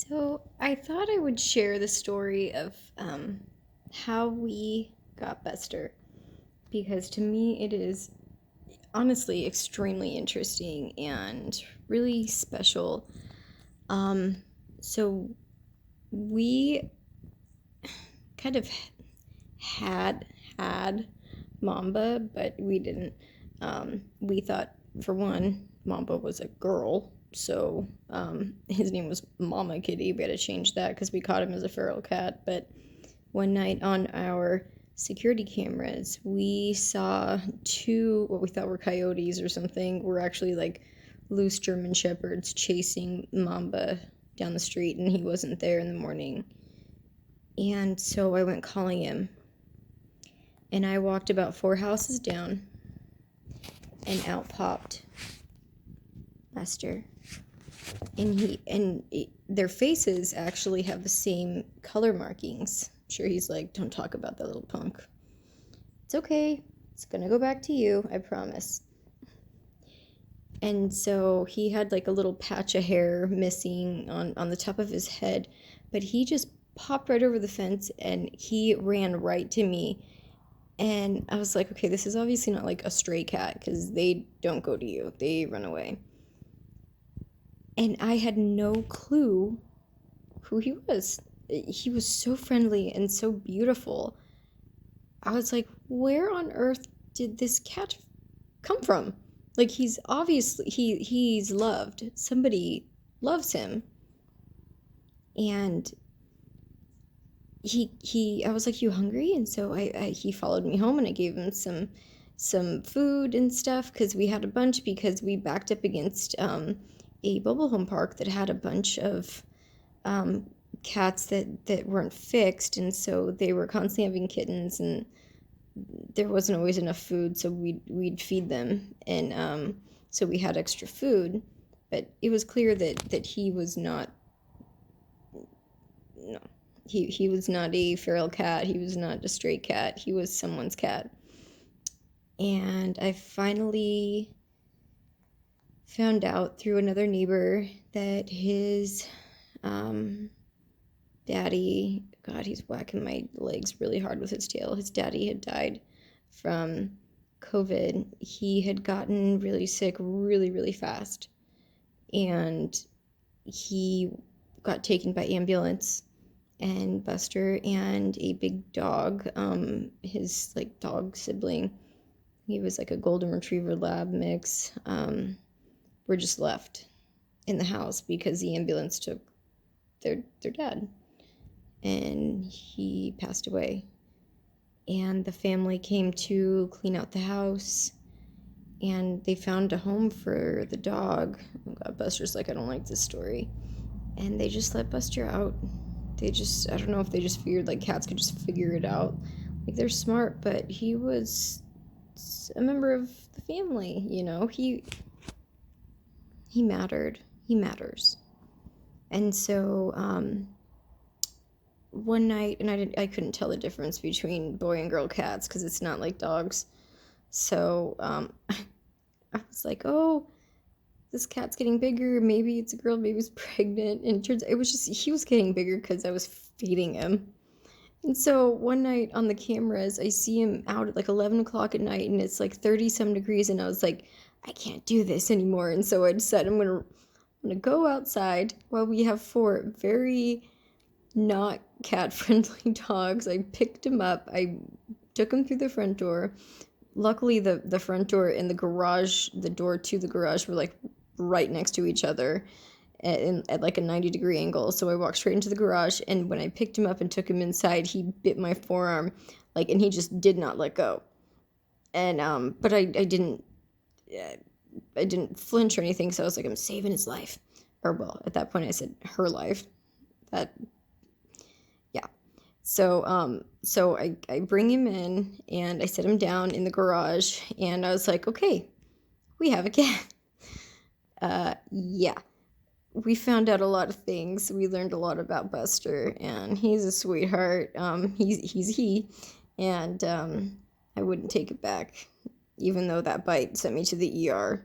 So I thought I would share the story of how we got Buster because to me it is honestly extremely interesting and really special. Um, so we kind of had had Mamba, but we didn't. We thought, for one, Mamba was a girl, so his name was Mama Kitty. We had to change that because we caught him as a feral cat. But one night on our security cameras, we saw two, what we thought were coyotes or something, were actually like loose German shepherds chasing Mamba down the street, and he wasn't there in the morning. And so I went calling him, and I walked about 4 houses down, and out popped Buster. Their faces actually have the same color markings. I'm sure he's like, don't talk about that little punk. It's okay. It's gonna go back to you, I promise. And so he had like a little patch of hair missing on the top of his head, but he just popped right over the fence and he ran right to me. And I was like, okay, this is obviously not like a stray cat because they don't go to you, they run away. And I had no clue who he was. He was so friendly and so beautiful. I was like, where on earth did this cat come from? Like he's obviously he's loved. Somebody loves him. And he I was like, you hungry? And so I he followed me home and I gave him some food and stuff because we had a bunch because we backed up against a mobile home park that had a bunch of cats that weren't fixed, and so they were constantly having kittens, and there wasn't always enough food, so we'd feed them, and so we had extra food, but it was clear that he was not. No, he was not a feral cat. He was not a stray cat. He was someone's cat, and I finally found out through another neighbor that his daddy, God, he's whacking my legs really hard with his tail. His daddy had died from COVID. He had gotten really sick really, really fast. And he got taken by ambulance. And Buster and a big dog, his like dog sibling, he was like a golden retriever lab mix, were just left in the house because the ambulance took their dad, and he passed away. And the family came to clean out the house, and they found a home for the dog. Oh God, Buster's like, I don't like this story. And they just let Buster out. They just, I don't know if they just figured like cats could just figure it out. Like they're smart, but he was a member of the family, you know? He mattered. He matters. And so, one night, and I couldn't tell the difference between boy and girl cats because it's not like dogs. So I was like, oh, this cat's getting bigger. Maybe it's a girl. Maybe it's pregnant. And it turns out it was just he was getting bigger because I was feeding him. And so one night on the cameras, I see him out at like 11 o'clock at night, and it's like 30 some degrees, and I was like, I can't do this anymore. And so I decided I'm gonna go outside while we have four very not cat friendly dogs. I picked him up. I took him through the front door. Luckily, the front door and the garage, the door to the garage, were like right next to each other at like a 90-degree angle. So I walked straight into the garage, and when I picked him up and took him inside, he bit my forearm, like, and he just did not let go. And but I didn't flinch or anything. So I was like, I'm saving his life, or well, at that point I said her life. That yeah. So I bring him in and I set him down in the garage, and I was like, okay, we have a cat. Yeah. We found out a lot of things. We learned a lot about Buster, and he's a sweetheart. He, and I wouldn't take it back, even though that bite sent me to the ER.